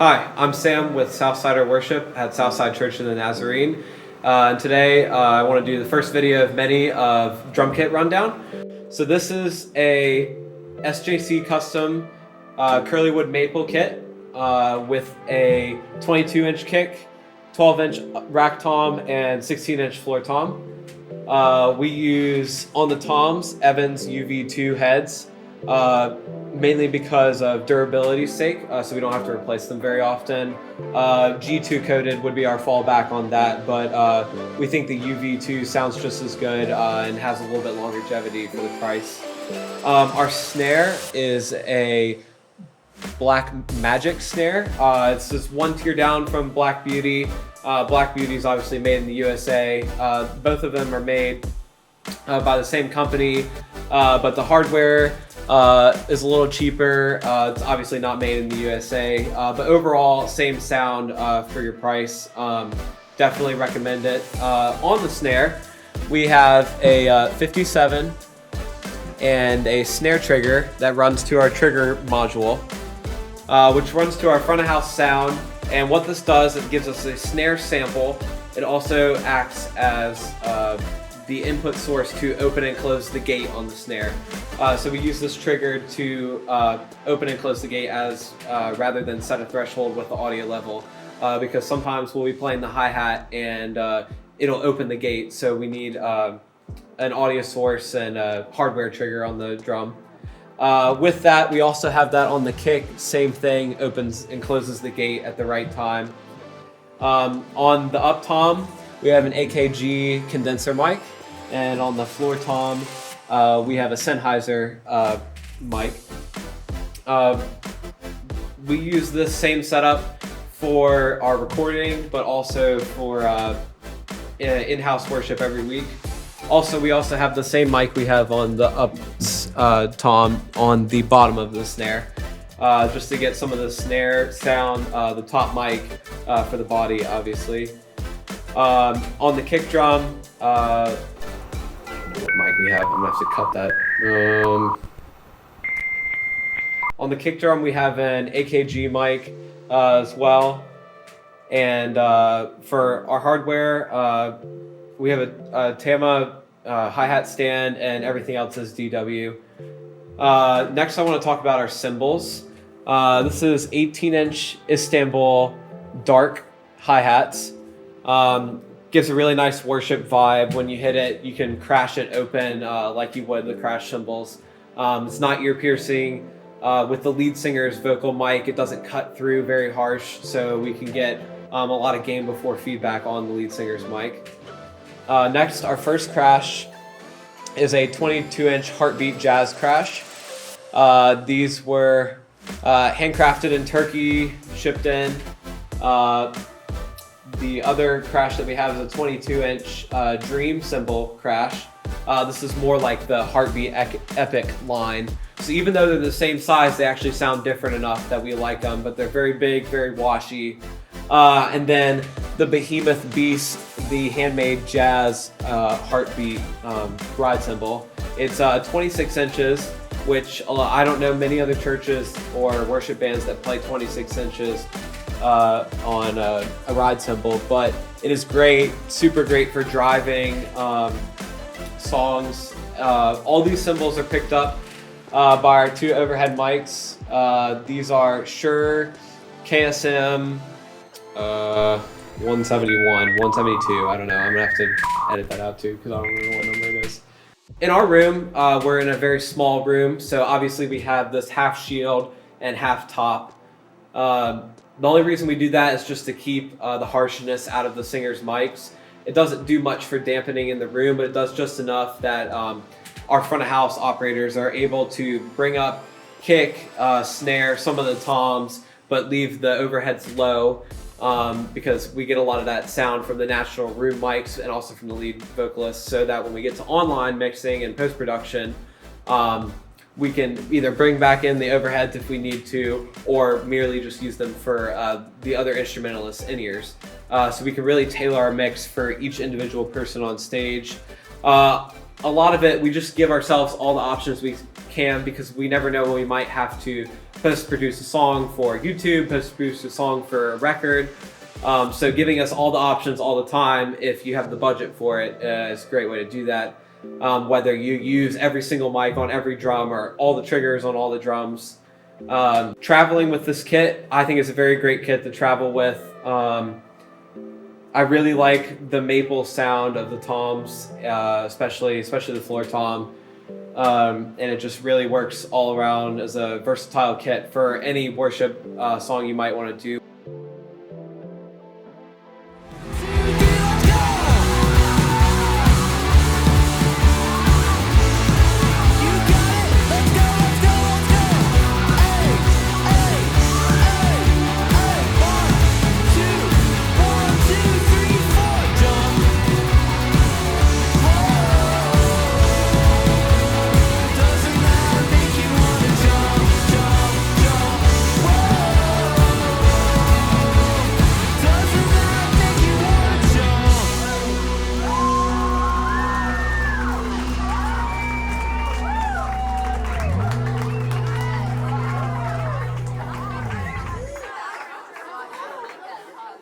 Hi, I'm Sam with Southsider Worship at Southside Church of the Nazarene. And today I want to do the first video of many of drum kit rundown. So this is a SJC custom Curlywood maple kit with a 22-inch kick, 12-inch rack tom, and 16-inch floor tom. We use on the toms Evans UV2 heads. Mainly because of durability's sake, so we don't have to replace them very often. G2 coated would be our fallback on that, but we think the UV2 sounds just as good and has a little bit longer longevity for the price. Our snare is a Black Magic snare. It's just one tier down from Black Beauty. Black Beauty is obviously made in the USA. Both of them are made by the same company, but the hardware is a little cheaper. It's obviously not made in the USA, but overall same sound for your price. Definitely recommend it. On the snare, we have a 57 and a snare trigger that runs to our trigger module, which runs to our front of house sound. And what this does, it gives us a snare sample. It also acts as the input source to open and close the gate on the snare. So we use this trigger to open and close the gate as rather than set a threshold with the audio level, because sometimes we'll be playing the hi-hat and it'll open the gate, so we need an audio source and a hardware trigger on the drum. With that, we also have that on the kick. Same thing, opens and closes the gate at the right time. On the up tom, we have an AKG condenser mic, and on the floor tom, we have a Sennheiser mic. We use this same setup for our recording, but also for in-house worship every week. Also, we also have the same mic we have on the up tom on the bottom of the snare, just to get some of the snare sound, the top mic for the body, obviously. On the kick drum, what mic we have? I'm gonna have to cut that. On the kick drum, we have an AKG mic as well. And for our hardware, we have a Tama hi-hat stand, and everything else is DW. Next, I want to talk about our cymbals. This is 18-inch Istanbul dark hi-hats. Gives a really nice worship vibe. When you hit it, you can crash it open like you would the crash cymbals. It's not ear piercing. With the lead singer's vocal mic, it doesn't cut through very harsh, so we can get a lot of gain before feedback on the lead singer's mic. Next, our first crash is a 22-inch Heartbeat Jazz crash. These were handcrafted in Turkey, shipped in. The other crash that we have is a 22-inch Dream cymbal crash. This is more like the Heartbeat Epic line. So even though they're the same size, they actually sound different enough that we like them, but they're very big, very washy. And then the Behemoth Beast, the handmade jazz Heartbeat ride cymbal. It's 26 inches, which I don't know many other churches or worship bands that play 26 inches on a ride cymbal, but it is great, super great for driving songs. All these cymbals are picked up by our two overhead mics. These are Shure KSM 171, 172, I don't know, I'm gonna have to edit that out too because I don't remember what number it is. In our room, we're in a very small room, so obviously we have this half shield and half top. The only reason we do that is just to keep the harshness out of the singer's mics. It doesn't do much for dampening in the room, but it does just enough that our front of house operators are able to bring up kick, snare, some of the toms, but leave the overheads low, because we get a lot of that sound from the natural room mics and also from the lead vocalist, so that when we get to online mixing and post-production, we can either bring back in the overheads if we need to, or merely just use them for the other instrumentalists' in-ears. So we can really tailor our mix for each individual person on stage. A lot of it, we just give ourselves all the options we can, because we never know when we might have to post-produce a song for YouTube, post-produce a song for a record. So giving us all the options all the time, if you have the budget for it, is a great way to do that. Whether you use every single mic on every drum or all the triggers on all the drums. Traveling with this kit, I think is a very great kit to travel with. I really like the maple sound of the toms, especially the floor tom. And it just really works all around as a versatile kit for any worship song you might want to do.